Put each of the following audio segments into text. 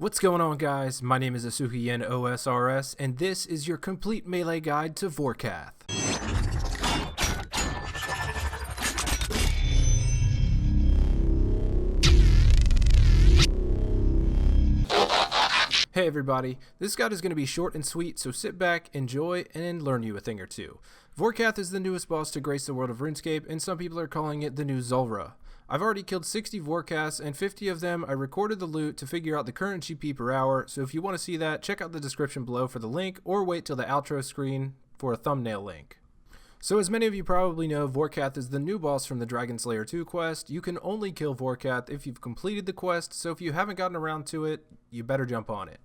What's going on, guys? My name is Asuhiyen OSRS, and this is your complete melee guide to Vorkath. Hey everybody, this guide is going to be short and sweet, so sit back, enjoy, and learn you a thing or two. Vorkath is the newest boss to grace the world of RuneScape, and some people are calling it the new Zulrah. I've already killed 60 Vorkaths, and 50 of them I recorded the loot to figure out the current GP per hour, so if you want to see that, check out the description below for the link, or wait till the outro screen for a thumbnail link. So as many of you probably know, Vorkath is the new boss from the Dragon Slayer 2 quest. You can only kill Vorkath if you've completed the quest, so if you haven't gotten around to it, you better jump on it.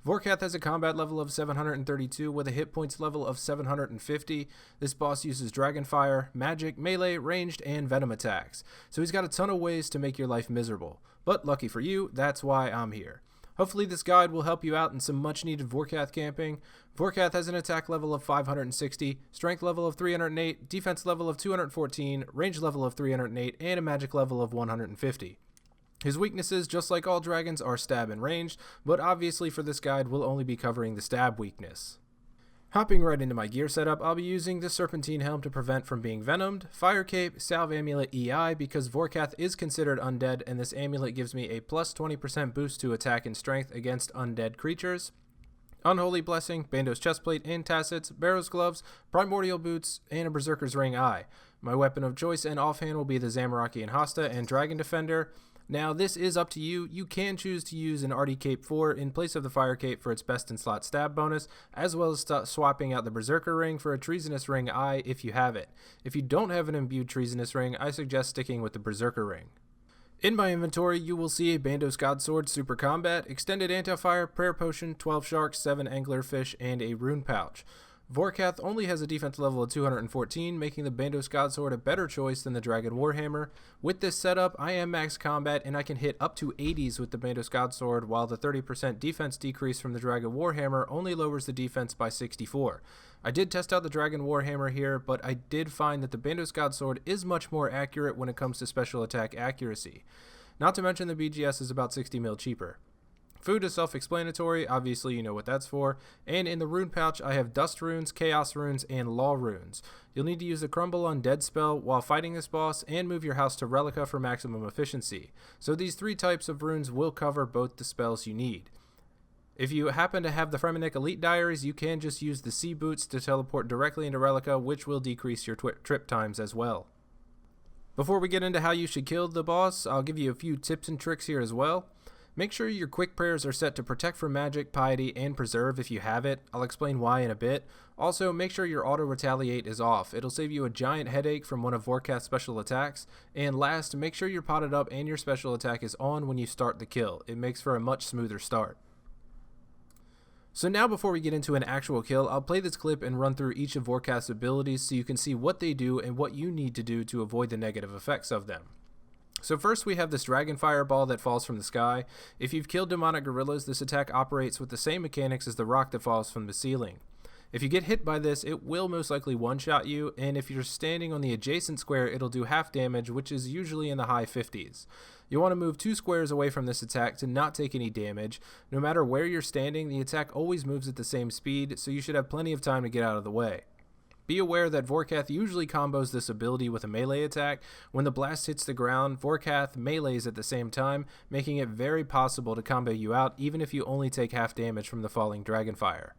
Vorkath has a combat level of 732 with a hit points level of 750. This boss uses Dragonfire, magic, melee, ranged, and venom attacks. So he's got a ton of ways to make your life miserable. But lucky for you, that's why I'm here. Hopefully this guide will help you out in some much needed Vorkath camping. Vorkath has an attack level of 560, strength level of 308, defense level of 214, range level of 308, and a magic level of 150. His weaknesses, just like all dragons, are stab and ranged, but obviously for this guide we'll only be covering the stab weakness. Hopping right into my gear setup, I'll be using the Serpentine Helm to prevent from being venomed, Fire Cape, Salve Amulet EI because Vorkath is considered undead and this amulet gives me a plus 20% boost to attack and strength against undead creatures, Unholy Blessing, Bando's Chestplate and Tassets, Barrow's Gloves, Primordial Boots, and a Berserker's Ring Eye. My weapon of choice and offhand will be the Zamorakian Hasta and Dragon Defender. Now this is up to you. You can choose to use an Arty Cape 4 in place of the Fire Cape for its best in slot stab bonus, as well as swapping out the Berserker Ring for a Treasonous Ring Eye if you have it. If you don't have an imbued Treasonous Ring, I suggest sticking with the Berserker Ring. In my inventory, you will see a Bandos Godsword Super Combat, Extended Anti-Fire, Prayer Potion, 12 Sharks, 7 Anglerfish, and a Rune Pouch. Vorkath only has a defense level of 214, making the Bandos Godsword a better choice than the Dragon Warhammer. With this setup, I am max combat and I can hit up to 80s with the Bandos Godsword, while the 30% defense decrease from the Dragon Warhammer only lowers the defense by 64. I did test out the Dragon Warhammer here, but I did find that the Bandos Godsword is much more accurate when it comes to special attack accuracy. Not to mention the BGS is about 60 mil cheaper. Food is self-explanatory, obviously you know what that's for, and in the rune pouch I have Dust Runes, Chaos Runes, and Law Runes. You'll need to use the Crumble Undead spell while fighting this boss and move your house to Relica for maximum efficiency. So these three types of runes will cover both the spells you need. If you happen to have the Fremennik Elite Diaries, you can just use the Sea Boots to teleport directly into Relica, which will decrease your trip times as well. Before we get into how you should kill the boss, I'll give you a few tips and tricks here as well. Make sure your quick prayers are set to protect from magic, piety, and preserve if you have it. I'll explain why in a bit. Also, make sure your auto retaliate is off. It'll save you a giant headache from one of Vorkath's special attacks. And last, make sure you're potted up and your special attack is on when you start the kill. It makes for a much smoother start. So now before we get into an actual kill, I'll play this clip and run through each of Vorkath's abilities so you can see what they do and what you need to do to avoid the negative effects of them. So first we have this Dragon Fireball that falls from the sky. If you've killed demonic gorillas, this attack operates with the same mechanics as the rock that falls from the ceiling. If you get hit by this, it will most likely one-shot you, and if you're standing on the adjacent square, it'll do half damage, which is usually in the high 50s. You'll want to move 2 squares away from this attack to not take any damage. No matter where you're standing, the attack always moves at the same speed, so you should have plenty of time to get out of the way. Be aware that Vorkath usually combos this ability with a melee attack. When the blast hits the ground, Vorkath melees at the same time, making it very possible to combo you out even if you only take half damage from the falling Dragonfire.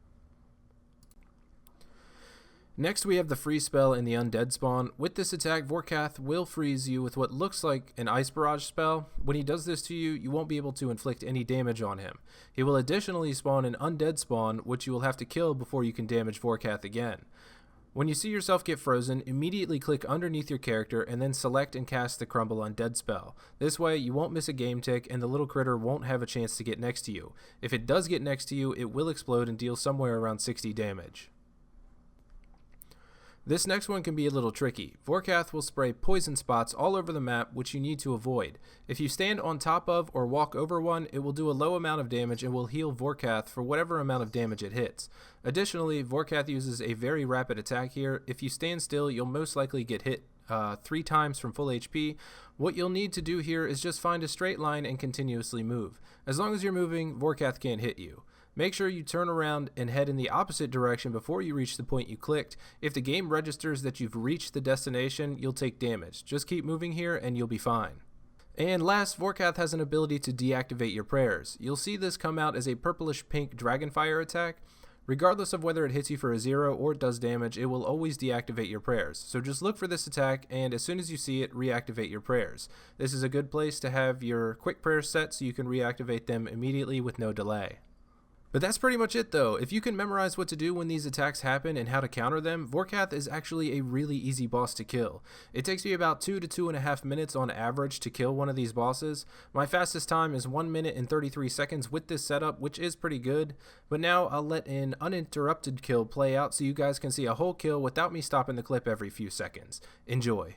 Next we have the freeze spell in the undead spawn. With this attack, Vorkath will freeze you with what looks like an ice barrage spell. When he does this to you, you won't be able to inflict any damage on him. He will additionally spawn an undead spawn, which you will have to kill before you can damage Vorkath again. When you see yourself get frozen, immediately click underneath your character and then select and cast the Crumble Undead spell. This way you won't miss a game tick and the little critter won't have a chance to get next to you. If it does get next to you, it will explode and deal somewhere around 60 damage. This next one can be a little tricky. Vorkath will spray poison spots all over the map, which you need to avoid. If you stand on top of or walk over one, it will do a low amount of damage and will heal Vorkath for whatever amount of damage it hits. Additionally, Vorkath uses a very rapid attack here. If you stand still, you'll most likely get hit 3 times from full HP. What you'll need to do here is just find a straight line and continuously move. As long as you're moving, Vorkath can't hit you. Make sure you turn around and head in the opposite direction before you reach the point you clicked. If the game registers that you've reached the destination, you'll take damage. Just keep moving here and you'll be fine. And last, Vorkath has an ability to deactivate your prayers. You'll see this come out as a purplish pink dragonfire attack. Regardless of whether it hits you for a 0 or it does damage, it will always deactivate your prayers. So just look for this attack, and as soon as you see it, reactivate your prayers. This is a good place to have your quick prayers set so you can reactivate them immediately with no delay. But that's pretty much it though. If you can memorize what to do when these attacks happen and how to counter them, Vorkath is actually a really easy boss to kill. It takes me about 2 to 2.5 minutes on average to kill one of these bosses. My fastest time is 1 minute and 33 seconds with this setup, which is pretty good. But now I'll let an uninterrupted kill play out so you guys can see a whole kill without me stopping the clip every few seconds. Enjoy.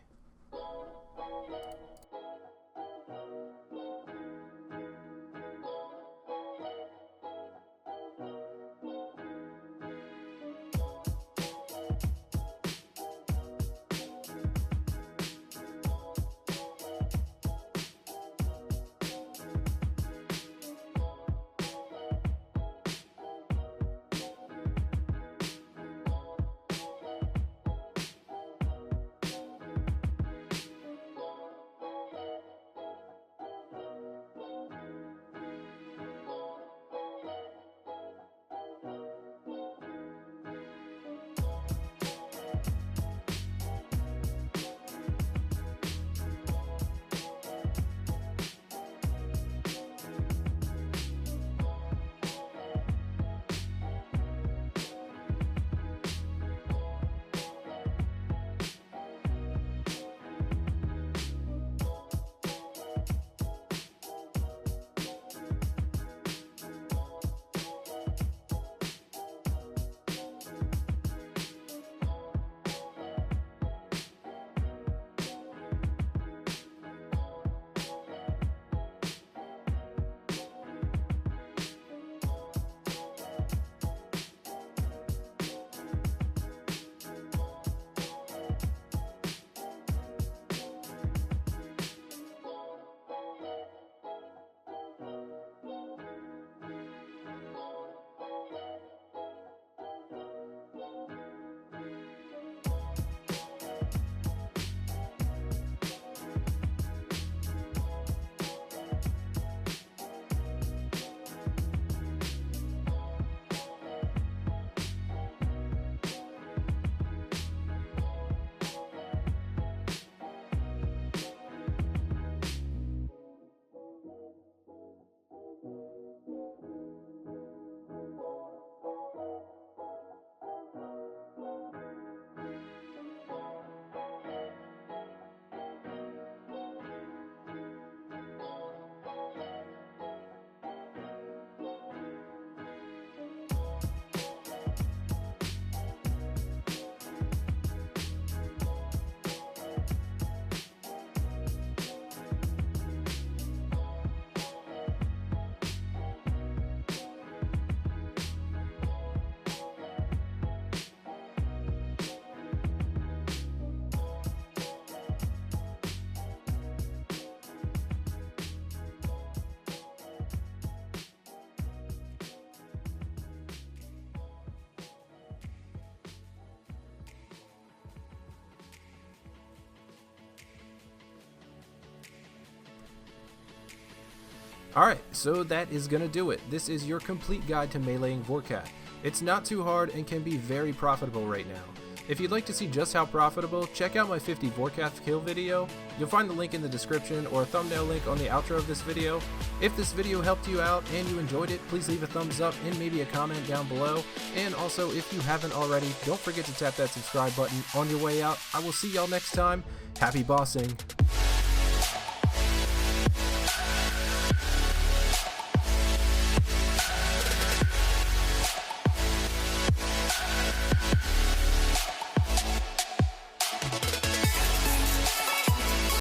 Alright, so that is gonna do it. This is your complete guide to meleeing Vorkath. It's not too hard and can be very profitable right now. If you'd like to see just how profitable, check out my 50 Vorkath kill video. You'll find the link in the description or a thumbnail link on the outro of this video. If this video helped you out and you enjoyed it, please leave a thumbs up and maybe a comment down below. And also, if you haven't already, don't forget to tap that subscribe button on your way out. I will see y'all next time. Happy bossing!